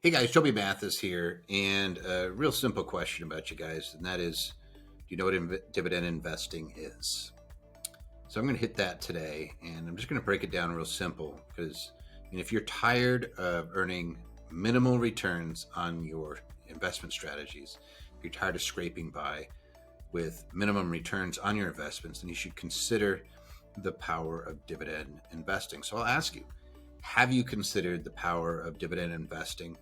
Hey guys, Toby Mathis here, and a real simple question about you guys, and that is, do you know what dividend investing is? So I'm going to hit that today, and I'm just going to break it down real simple because if you're tired of earning minimal returns on your investment strategies, if you're tired of scraping by with minimum returns on your investments, then you should consider the power of dividend investing. So I'll ask you, have you considered the power of dividend investing?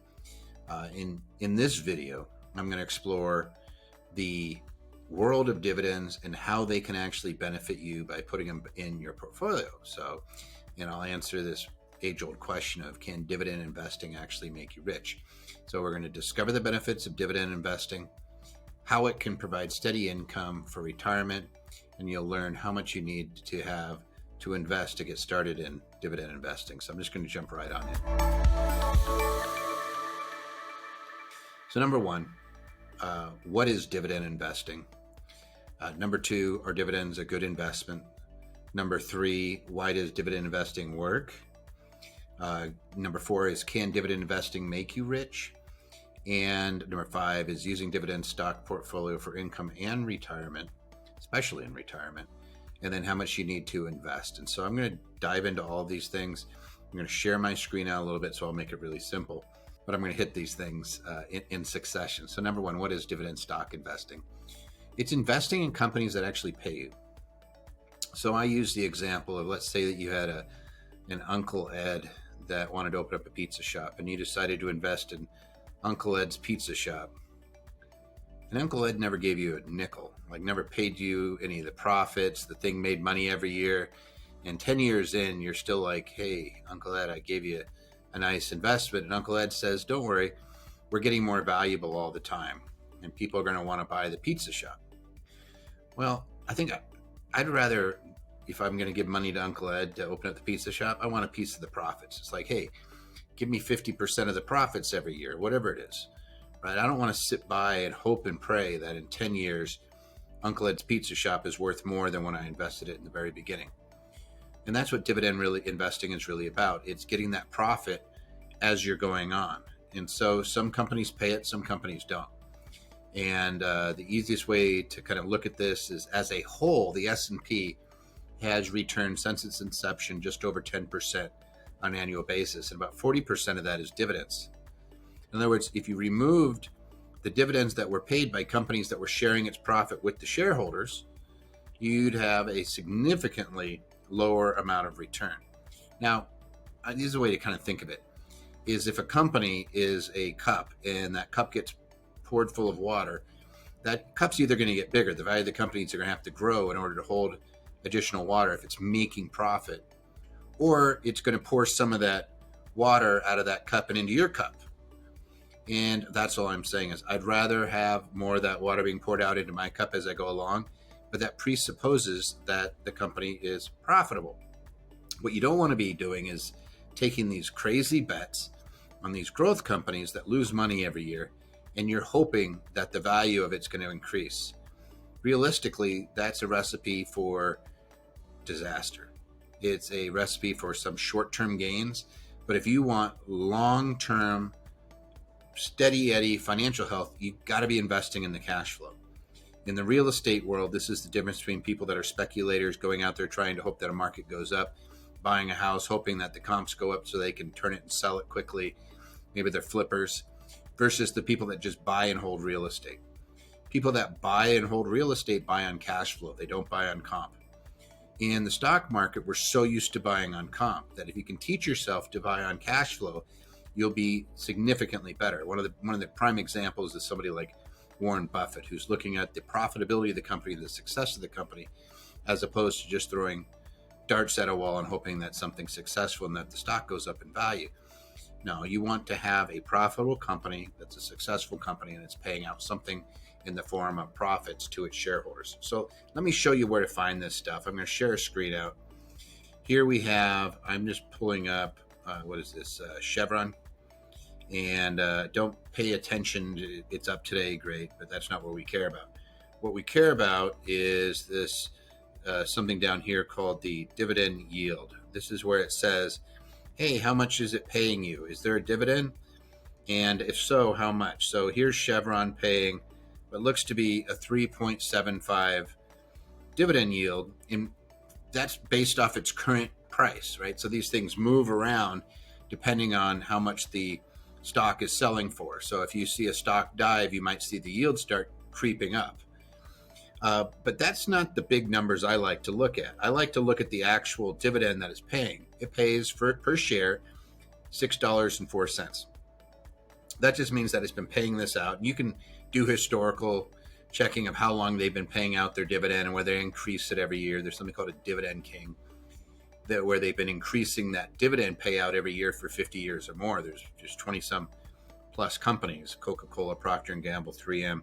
In this video, I'm going to explore the world of dividends and how they can actually benefit you by putting them in your portfolio. So, I'll answer this age-old question of, can dividend investing actually make you rich? So we're going to discover the benefits of dividend investing, how it can provide steady income for retirement, and you'll learn how much you need to have to invest to get started in dividend investing. So I'm just going to jump right on in. So number one, what is dividend investing? Number two, are dividends a good investment? Number three, why does dividend investing work? Number four is, can dividend investing make you rich? And number five is using dividend stock portfolio for income and retirement, especially in retirement, and then how much you need to invest. And so I'm going to dive into all of these things. I'm going to share my screen out a little bit, so I'll make it really simple. But I'm going to hit these things in succession. So number one, what is dividend stock investing? It's investing in companies that actually pay you. So I use the example of, let's say that you had an Uncle Ed that wanted to open up a pizza shop, and you decided to invest in Uncle Ed's pizza shop. And Uncle Ed never gave you a nickel, never paid you any of the profits. The thing made money every year. And 10 years in, you're still like, hey, Uncle Ed, I gave you a nice investment. And Uncle Ed says, don't worry, we're getting more valuable all the time, and people are going to want to buy the pizza shop. Well, I think I'd rather, if I'm going to give money to Uncle Ed to open up the pizza shop, I want a piece of the profits. It's like, hey, give me 50% of the profits every year, whatever it is, right? I don't want to sit by and hope and pray that in 10 years, Uncle Ed's pizza shop is worth more than when I invested it in the very beginning. And that's what dividend really investing is really about. It's getting that profit as you're going on. And so some companies pay it, some companies don't. And the easiest way to kind of look at this is, as a whole, the S&P has returned since its inception just over 10% on an annual basis. And about 40% of that is dividends. In other words, if you removed the dividends that were paid by companies that were sharing its profit with the shareholders, you'd have a significantly lower amount of return. Now, this is a way to kind of think of it, is if a company is a cup and that cup gets poured full of water, that cup's either going to get bigger. The value of the company is going to have to grow in order to hold additional water if it's making profit, or it's going to pour some of that water out of that cup and into your cup. And that's all I'm saying is, I'd rather have more of that water being poured out into my cup as I go along, but that presupposes that the company is profitable. What you don't want to be doing is taking these crazy bets on these growth companies that lose money every year, and you're hoping that the value of it's going to increase. Realistically, that's a recipe for disaster. It's a recipe for some short-term gains, but if you want long-term, steady Eddie financial health, you've got to be investing in the cash flow. In the real estate world, this is the difference between people that are speculators going out there trying to hope that a market goes up, buying a house, hoping that the comps go up so they can turn it and sell it quickly. Maybe they're flippers, versus the people that just buy and hold real estate. People that buy and hold real estate buy on cash flow. They don't buy on comp. In the stock market, we're so used to buying on comp that if you can teach yourself to buy on cash flow, you'll be significantly better. One of the prime examples is somebody like Warren Buffett, who's looking at the profitability of the company, the success of the company, as opposed to just throwing darts at a wall and hoping that something's successful and that the stock goes up in value. No, you want to have a profitable company that's a successful company and it's paying out something in the form of profits to its shareholders. So let me show you where to find this stuff. I'm going to share a screen out. Here we have, I'm just pulling up, what is this, Chevron. And don't pay attention, it's up today, great, but that's not what we care about. What we care about is this something down here called the dividend yield. This is where it says, hey, how much is it paying you? Is there a dividend? And if so, how much? So here's Chevron paying what looks to be a 3.75 dividend yield, and that's based off its current price, right? So these things move around depending on how much the stock is selling for. So if you see a stock dive, you might see the yield start creeping up. But that's not the big numbers I like to look at. I like to look at the actual dividend that it's paying. It pays for per share $6.04. That just means that it's been paying this out. You can do historical checking of how long they've been paying out their dividend and whether they increase it every year. There's something called a dividend king, where they've been increasing that dividend payout every year for 50 years or more. There's just 20 some plus companies, Coca-Cola, Procter & Gamble, 3M,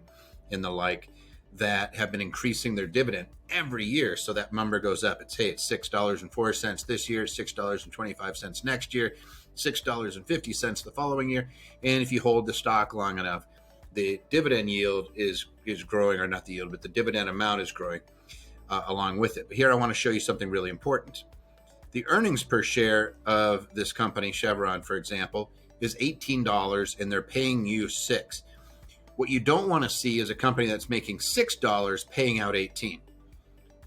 and the like, that have been increasing their dividend every year. So that number goes up. It's $6.04 this year, $6.25 next year, $6.50 the following year. And if you hold the stock long enough, the dividend yield is growing, or not the yield, but the dividend amount is growing along with it. But here I want to show you something really important. The earnings per share of this company, Chevron, for example, is $18, and they're paying you $6. What you don't want to see is a company that's making $6 paying out $18. In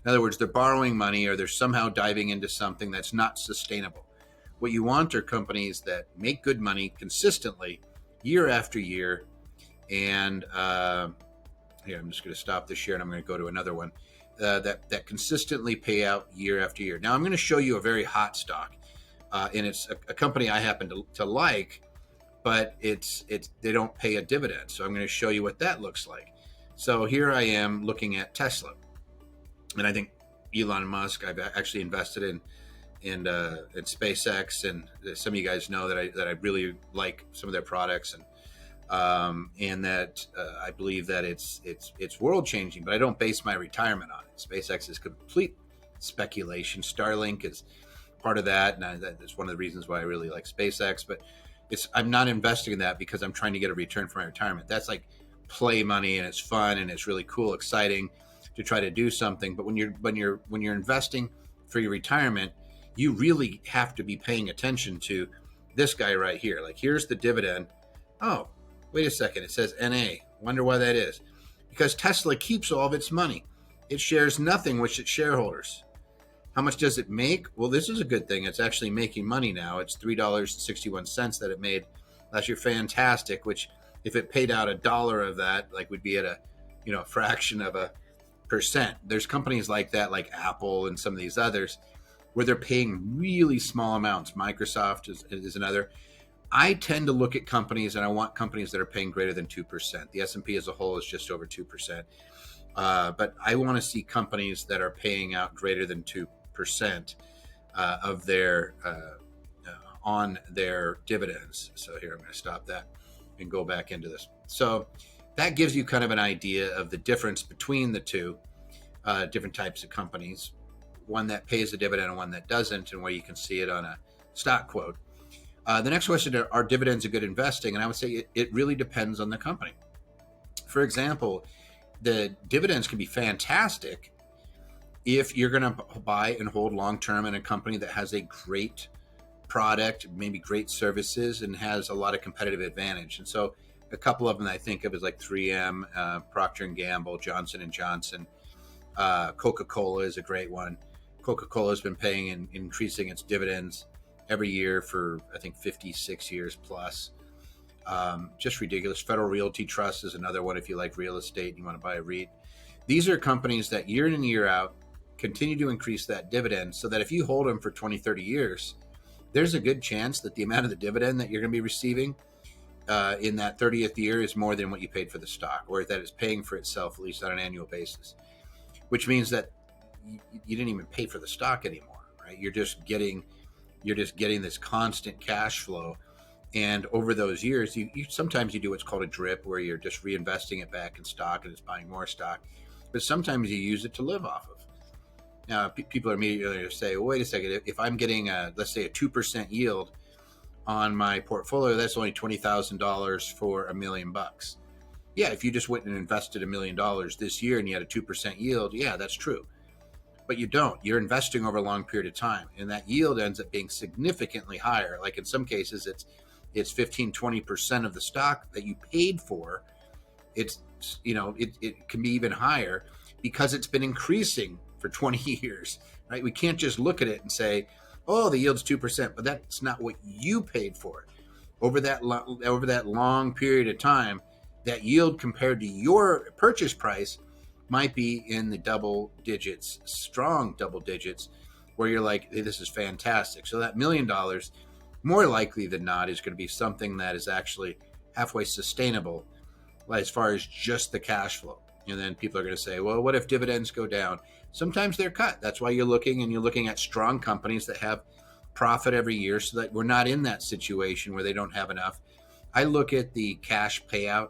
other words, they're borrowing money, or they're somehow diving into something that's not sustainable. What you want are companies that make good money consistently year after year. And here, I'm just going to stop this share and I'm going to go to another one that consistently pay out year after year. Now I'm going to show you a very hot stock, and it's a company I happen to like, but it's they don't pay a dividend. So I'm going to show you what that looks like. So here I am looking at Tesla, and I think Elon Musk, I've actually invested in SpaceX, and some of you guys know that I really like some of their products, and that I believe that it's world changing, but I don't base my retirement on it. SpaceX is complete speculation. Starlink is part of that, and that's one of the reasons why I really like SpaceX. But I'm not investing in that because I'm trying to get a return for my retirement. That's like play money, and it's fun, and it's really cool, exciting to try to do something. But when you're investing for your retirement, you really have to be paying attention to this guy right here. Like, here's the dividend. Oh, wait a second. It says NA. Wonder why that is. Because Tesla keeps all of its money. It shares nothing with its shareholders. How much does it make? Well, this is a good thing. It's actually making money now. It's $3.61 that it made last year. Fantastic. Which, if it paid out $1 of that, like, would be at a fraction of a percent. There's companies like that, like Apple and some of these others, where they're paying really small amounts. Microsoft is another. I tend to look at companies, and I want companies that are paying greater than 2%. The S&P as a whole is just over 2%. But I want to see companies that are paying out greater than 2% of their on their dividends. So here, I'm going to stop that and go back into this. So that gives you kind of an idea of the difference between the two different types of companies, one that pays a dividend and one that doesn't, and where you can see it on a stock quote. The next question, are dividends a good investing? And I would say it really depends on the company. For example, the dividends can be fantastic if you're going to buy and hold long-term in a company that has a great product, maybe great services, and has a lot of competitive advantage. And so a couple of them I think of is like 3M, Procter & Gamble, Johnson & Johnson, Coca-Cola is a great one. Coca-Cola has been paying and increasing its dividends every year for, I think, 56 years plus. Just ridiculous. Federal Realty Trust is another one if you like real estate and you want to buy a REIT. These are companies that year in and year out continue to increase that dividend, so that if you hold them for 20, 30 years, there's a good chance that the amount of the dividend that you're going to be receiving in that 30th year is more than what you paid for the stock, or that it's paying for itself, at least on an annual basis, which means that you didn't even pay for the stock anymore, right? You're just getting this constant cash flow. And over those years, you sometimes you do what's called a drip, where you're just reinvesting it back in stock and it's buying more stock. But sometimes you use it to live off of. Now, people are immediately going to say, well, wait a second, if I'm getting, let's say, a 2% yield on my portfolio, that's only $20,000 for $1 million. Yeah, if you just went and invested $1 million this year and you had a 2% yield, yeah, that's true. But you don't. You're investing over a long period of time, and that yield ends up being significantly higher. Like in some cases, it's it's 15, 20% of the stock that you paid for. It's, it can be even higher because it's been increasing for 20 years, right? We can't just look at it and say, oh, the yield's 2%, but that's not what you paid for it. Over that long period of time, that yield compared to your purchase price might be in the double digits, strong double digits, where you're like, hey, this is fantastic. So that $1 million, more likely than not, is going to be something that is actually halfway sustainable as far as just the cash flow. And then people are going to say, well, what if dividends go down? Sometimes they're cut. That's why you're looking at strong companies that have profit every year, so that we're not in that situation where they don't have enough. I look at the cash payout,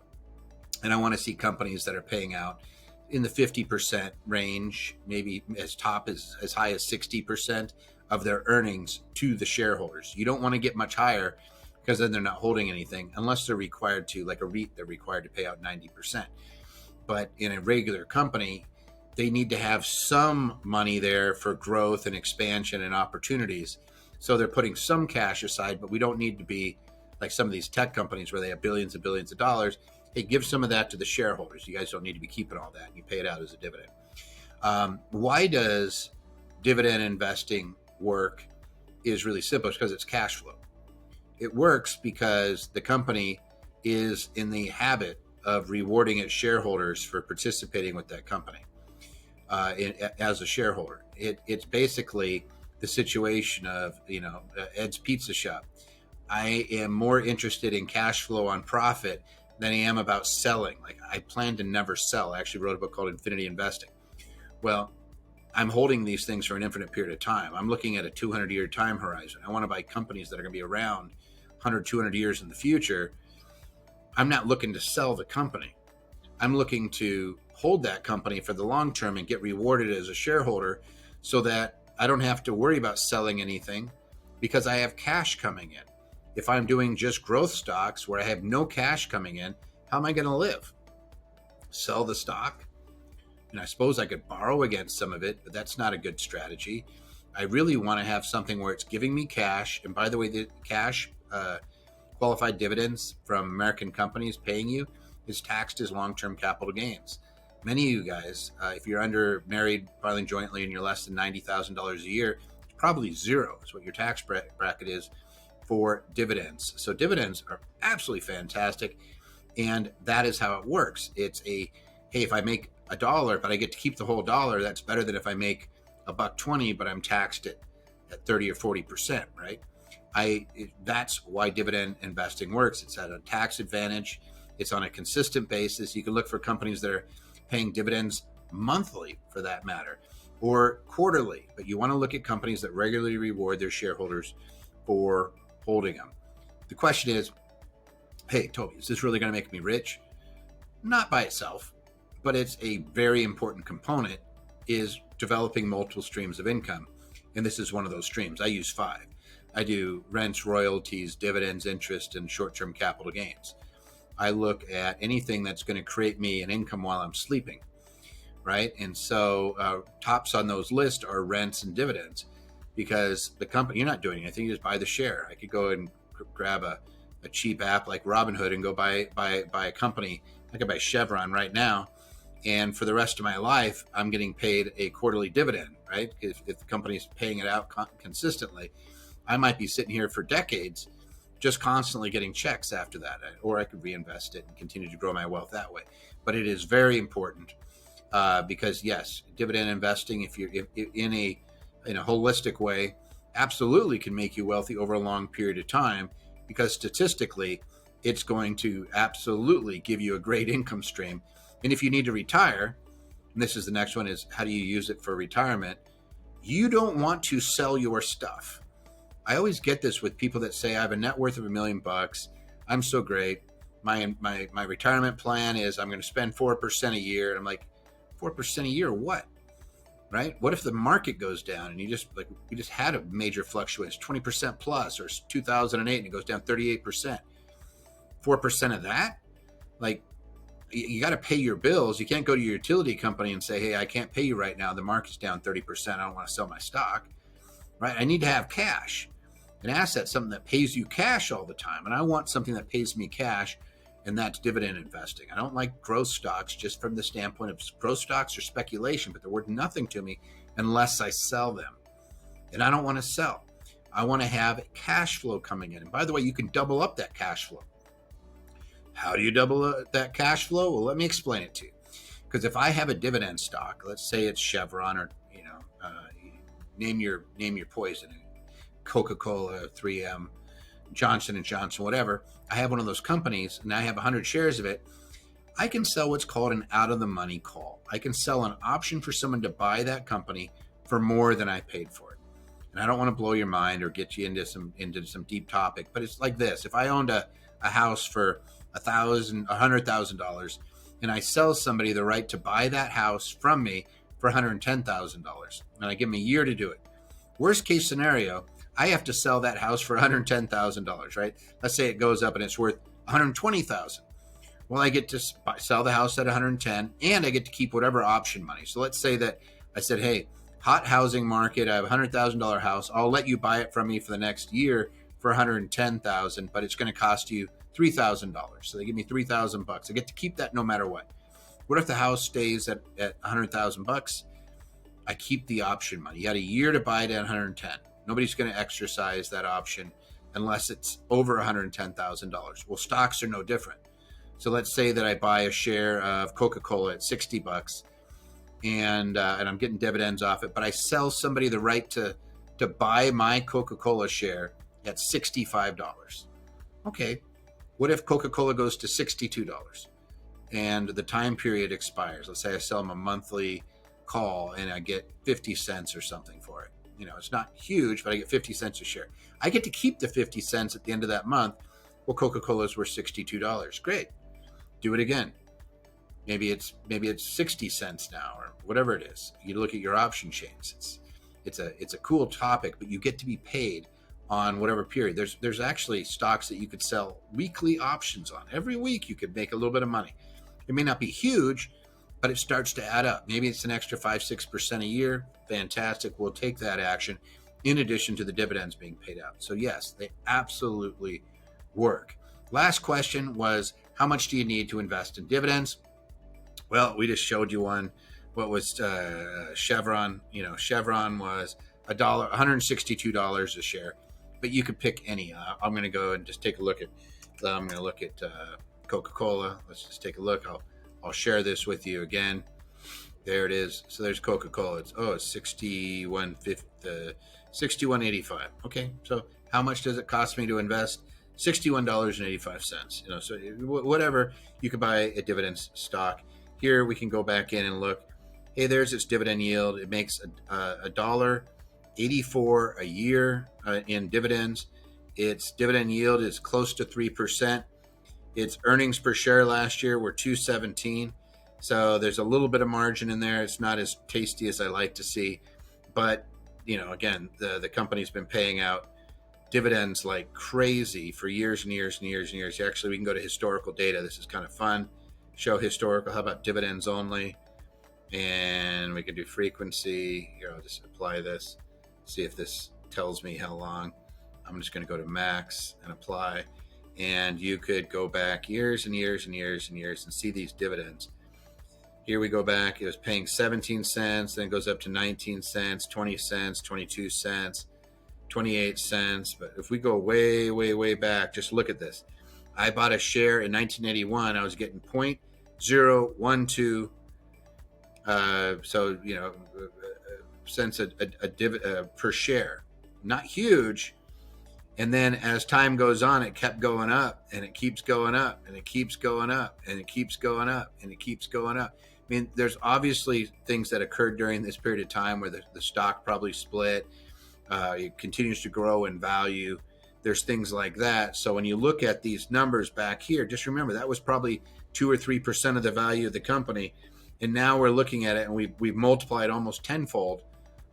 and I want to see companies that are paying out in the 50% range, maybe as high as 60% of their earnings to the shareholders. You don't want to get much higher, because then they're not holding anything, unless they're required to, like a REIT, they're required to pay out 90%. But in a regular company, they need to have some money there for growth and expansion and opportunities. So they're putting some cash aside, but we don't need to be like some of these tech companies where they have billions and billions of dollars. Hey, give some of that to the shareholders. You guys don't need to be keeping all that. You pay it out as a dividend. Why does dividend investing work? Is really simple. It's because it's cash flow. It works because the company is in the habit of rewarding its shareholders for participating with that company as a shareholder. It's basically the situation of, Ed's Pizza Shop. I am more interested in cash flow on profit than I am about selling. Like, I plan to never sell. I actually wrote a book called Infinity Investing. Well, I'm holding these things for an infinite period of time. I'm looking at a 200-year time horizon. I want to buy companies that are going to be around 100, 200 years in the future. I'm not looking to sell the company. I'm looking to hold that company for the long term and get rewarded as a shareholder, so that I don't have to worry about selling anything because I have cash coming in. If I'm doing just growth stocks where I have no cash coming in, how am I going to live? Sell the stock? And I suppose I could borrow against some of it, but that's not a good strategy. I really want to have something where it's giving me cash. And by the way, the cash qualified dividends from American companies paying you is taxed as long-term capital gains. Many of you guys, if you're married, filing jointly, and you're less than $90,000 a year, it's probably zero is what your tax bracket is for dividends. So dividends are absolutely fantastic, and that is how it works. It's hey, if I make $1, but I get to keep the whole dollar, that's better than if I make $1.20, but I'm taxed at 30 or 40%, right? That's why dividend investing works. It's at a tax advantage. It's on a consistent basis. You can look for companies that are paying dividends monthly, for that matter, or quarterly, but you want to look at companies that regularly reward their shareholders for holding them. The question is, hey, Toby, is this really going to make me rich? Not by itself, but it's a very important component, is developing multiple streams of income. And this is one of those streams. I use 5. I do rents, royalties, dividends, interest, and short-term capital gains. I look at anything that's going to create me an income while I'm sleeping, right? And so tops on those lists are rents and dividends, because the company, you're not doing anything, you just buy the share. I could go and grab a cheap app like Robinhood and go buy a company. I could buy Chevron right now, and for the rest of my life, I'm getting paid a quarterly dividend, right? If the company's paying it out consistently, I might be sitting here for decades just constantly getting checks after that, or I could reinvest it and continue to grow my wealth that way. But it is very important because, yes, dividend investing, if you're in a holistic way, absolutely can make you wealthy over a long period of time, because statistically, it's going to absolutely give you a great income stream. And if you need to retire, and this is the next one, is how do you use it for retirement? You don't want to sell your stuff. I always get this with people that say, I have a net worth of $1 million. I'm so great. My retirement plan is I'm going to spend 4% a year. And I'm like, 4% a year, what? Right? What if the market goes down and you just had a major fluctuation, 20% plus, or 2008 and it goes down 38%? 4% of that? Like, you got to pay your bills. You can't go to your utility company and say, hey, I can't pay you right now. The market's down 30%. I don't want to sell my stock, right? I need to have cash. an asset, something that pays you cash all the time. And I want something that pays me cash, and that's dividend investing. I don't like growth stocks just from the standpoint of growth stocks are speculation, but they're worth nothing to me unless I sell them. And I don't want to sell. I want to have cash flow coming in. And by the way, you can double up that cash flow. How do you double that cash flow? Well, let me explain it to you. Because if I have a dividend stock, let's say it's Chevron, or name your poison, Coca-Cola, 3M, Johnson & Johnson, whatever. I have one of those companies and I have 100 shares of it. I can sell what's called an out-of-the-money call. I can sell an option for someone to buy that company for more than I paid for it. And I don't want to blow your mind or get you into some deep topic, but it's like this. If I owned a house for $100,000 and I sell somebody the right to buy that house from me for $110,000 and I give them a year to do it. Worst case scenario, I have to sell that house for $110,000, right? Let's say it goes up and it's worth $120,000. Well, I get to sell the house at $110,000 and I get to keep whatever option money. So let's say that I said, hey, hot housing market, I have a $100,000 house. I'll let you buy it from me for the next year for $110,000, but it's going to cost you $3,000. So they give me $3,000. I get to keep that no matter what. What if the house stays at $100,000? I keep the option money. You had a year to buy it at $110,000. Nobody's going to exercise that option unless it's over $110,000. Well, stocks are no different. So let's say that I buy a share of Coca-Cola at $60, and I'm getting dividends off it, but I sell somebody the right to buy my Coca-Cola share at $65. Okay, what if Coca-Cola goes to $62 and the time period expires? Let's say I sell them a monthly call and I get 50 cents or something for it. It's not huge, but I get 50 cents a share. I get to keep the 50 cents at the end of that month. Well, Coca-Cola's worth $62. Great. Do it again. Maybe it's 60 cents now, or whatever it is. You look at your option chains. It's a cool topic, but you get to be paid on whatever period. There's actually stocks that you could sell weekly options on. Every week you could make a little bit of money. It may not be huge, but it starts to add up. Maybe it's an extra 5-6% a year. Fantastic. We'll take that action in addition to the dividends being paid out. So yes, they absolutely work. Last question was, how much do you need to invest in dividends? Well, we just showed you one. What was Chevron? Chevron was $162 a share, but you could pick any. I'm going to go and just take a look at. I'm going to look at Coca-Cola. Let's just take a look. I'll share this with you again. There it is. So there's Coca-Cola. It's $61.85. Okay. So how much does it cost me to invest? $61.85. So whatever, you could buy a dividend stock. Here we can go back in and look. Hey, there's its dividend yield. It makes $1.84 a year in dividends. Its dividend yield is close to 3%. Its earnings per share last year were $2.17. So there's a little bit of margin in there. It's not as tasty as I like to see, but again, the company's been paying out dividends like crazy for years and years and years and years. Actually, we can go to historical data. This is kind of fun. Show historical. How about dividends only? And we can do frequency. Here, I'll just apply this. See if this tells me how long. I'm just going to go to max and apply. And you could go back years and years and years and years and see these dividends. Here we go back. It was paying 17 cents, then it goes up to 19 cents, 20 cents, 22 cents, 28 cents. But if we go way, way, way back, just look at this. I bought a share in 1981. I was getting 0.012 cents per share. Not huge. And then as time goes on, it kept going up, and it keeps going up, and it keeps going up, and it keeps going up, and it keeps going up. I mean, there's obviously things that occurred during this period of time where the stock probably split. It continues to grow in value. There's things like that. So when you look at these numbers back here, just remember that was probably 2 or 3% of the value of the company. And now we're looking at it, and we've multiplied almost tenfold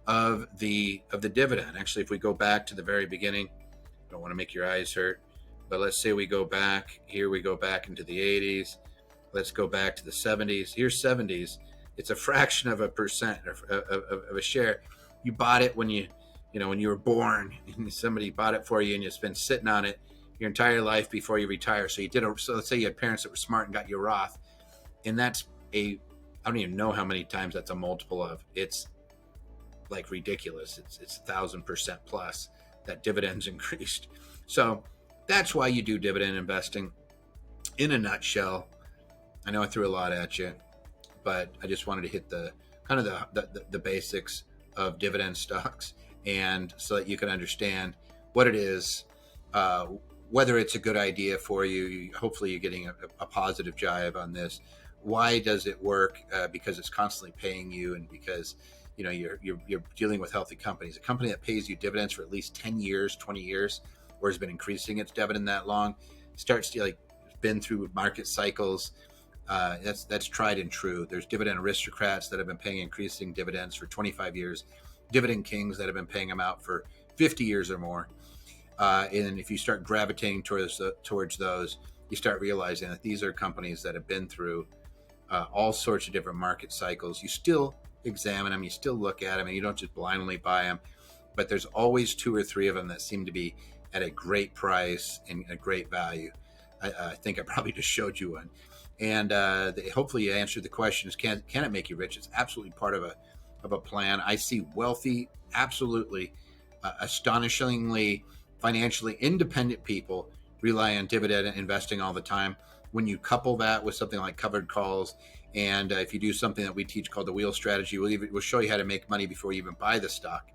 of the dividend. Actually, if we go back to the very beginning, I don't want to make your eyes hurt, but let's say we go back here. We go back into the 80s. Let's go back to the 70s. Here's 70s. It's a fraction of a percent of a share. You bought it when you when you were born and somebody bought it for you and you've been sitting on it your entire life before you retire. So so let's say you had parents that were smart and got you a Roth, and that's I don't even know how many times that's a multiple of. It's like ridiculous. It's 1,000% plus that dividends increased. So that's why you do dividend investing. In a nutshell, I know I threw a lot at you, but I just wanted to hit the kind of the basics of dividend stocks, and so that you can understand what it is, whether it's a good idea for you. Hopefully you're getting a positive jive on this. Why does it work? Because it's constantly paying you, and because you're dealing with healthy companies. A company that pays you dividends for at least 10 years, 20 years, or has been increasing its dividend that long, starts to been through market cycles. That's tried and true. There's dividend aristocrats that have been paying increasing dividends for 25 years, dividend kings that have been paying them out for 50 years or more. And if you start gravitating towards those, you start realizing that these are companies that have been through all sorts of different market cycles. You still examine them, you still look at them, and you don't just blindly buy them. But there's always 2 or 3 of them that seem to be at a great price and a great value. I think I probably just showed you one. And hopefully you answered the question: can it make you rich? It's absolutely part of a plan. I see wealthy, absolutely astonishingly financially independent people rely on dividend investing all the time. When you couple that with something like covered calls, and if you do something that we teach called the wheel strategy, we'll show you how to make money before you even buy the stock,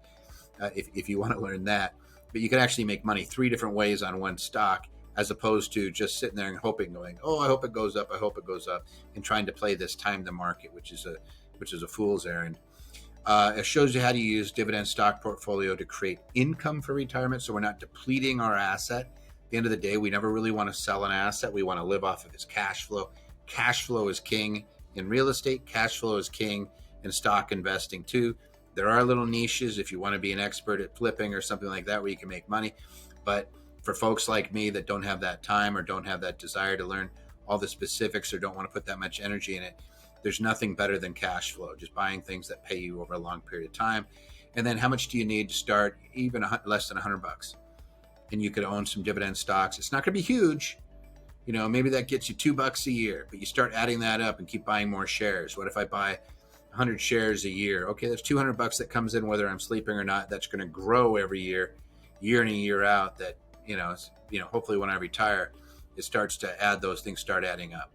if you want to learn that. But you can actually make money 3 different ways on one stock, as opposed to just sitting there and hoping, going, oh, I hope it goes up, I hope it goes up, and trying to play this time the market, which is a fool's errand. It shows you how to use dividend stock portfolio to create income for retirement, so we're not depleting our asset. At the end of the day, we never really want to sell an asset. We want to live off of its cash flow. Cash flow is king in real estate. Cash flow is king in stock investing too. There are little niches if you want to be an expert at flipping or something like that where you can make money. But for folks like me that don't have that time or don't have that desire to learn all the specifics or don't want to put that much energy in it, there's nothing better than cash flow, just buying things that pay you over a long period of time. And then how much do you need to start? Even less than $100. And you could own some dividend stocks. It's not going to be huge. Maybe that gets you $2 a year, but you start adding that up and keep buying more shares. What if I buy 100 shares a year? Okay, that's $200 that comes in whether I'm sleeping or not. That's going to grow every year in and year out. That hopefully when I retire, it starts to add, those things start adding up.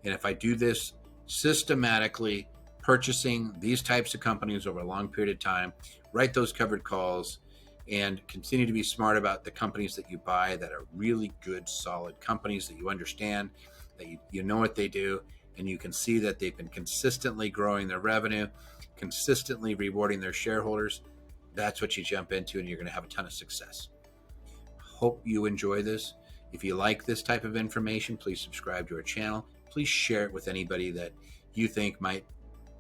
And if I do this systematically, purchasing these types of companies over a long period of time, write those covered calls, and continue to be smart about the companies that you buy that are really good, solid companies that you understand, that you know what they do, and you can see that they've been consistently growing their revenue, consistently rewarding their shareholders. That's what you jump into, and you're going to have a ton of success. Hope you enjoy this. If you like this type of information, please subscribe to our channel. Please share it with anybody that you think might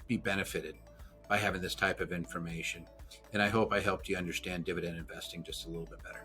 be benefited by having this type of information. And I hope I helped you understand dividend investing just a little bit better.